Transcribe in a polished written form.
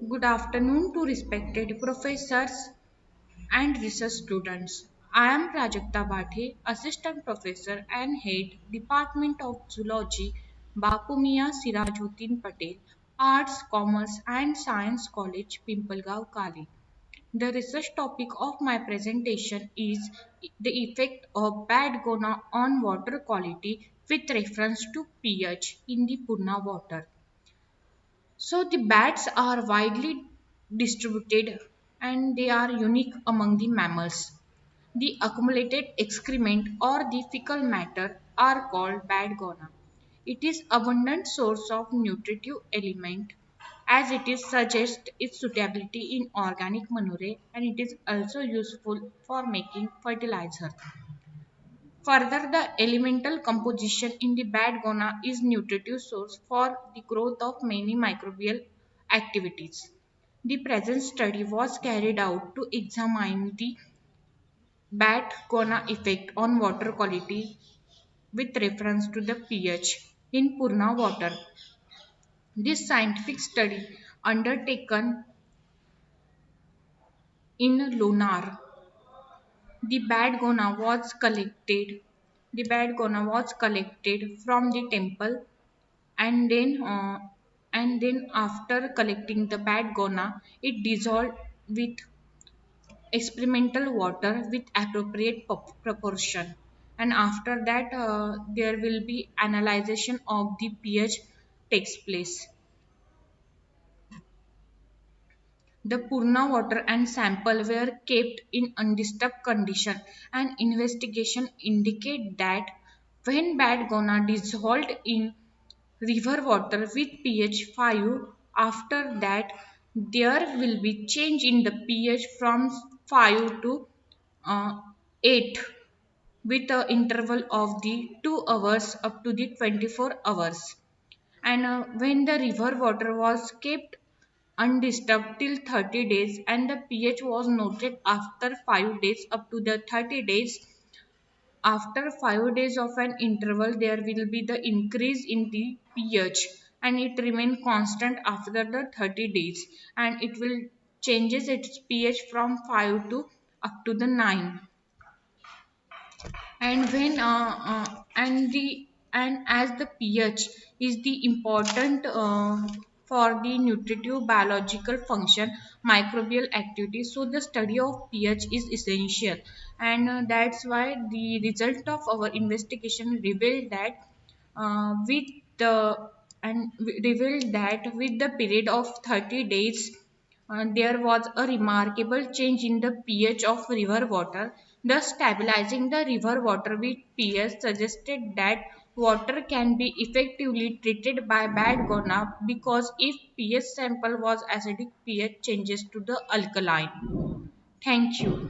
Good afternoon to respected professors and research students. I am Prajakta Bhathe, Assistant Professor and Head, Department of Zoology, Bapumiya Sirajuddin Patel, Arts, Commerce and Science College, Pimpalgaon, Kali. The research topic of my presentation is the effect of bad gona on water quality with reference to pH in the Purna water. So the bats are widely distributed and they are unique among the mammals. The accumulated excrement or the fecal matter are called bad guano. It is abundant source of nutritive element as it is suggests its suitability in organic manure and it is also useful for making fertilizer. Further, the elemental composition in the bad guano is nutritive source for the growth of many microbial activities. The present study was carried out to examine the bad guano effect on water quality with reference to the pH in Purna water. This scientific study undertaken in Lunar, the bad guano was collected. The bad guano was collected from the temple and then after collecting the bad gona it dissolved with experimental water with appropriate proportion, and after that there will be analyzation of the pH takes place. The Purna water and sample were kept in undisturbed condition and investigation indicate that when bad gona dissolved in river water with pH 5, after that there will be change in the pH from 5 to uh, 8 with an interval of the 2 hours up to the 24 hours. And when the river water was kept undisturbed till 30 days and the pH was noted after 5 days up to the 30 days, after 5 days of an interval there will be the increase in the pH and it remain constant after the 30 days and it will changes its pH from 5 to up to the 9. And when and as the pH is the important for the nutritive biological function microbial activity, so the study of pH is essential, and that's why the result of our investigation revealed that with the revealed that with the period of 30 days there was a remarkable change in the pH of river water, thus stabilizing the river water with pH suggested that water can be effectively treated by bad guano because if pH sample was acidic, pH changes to the alkaline. Thank you.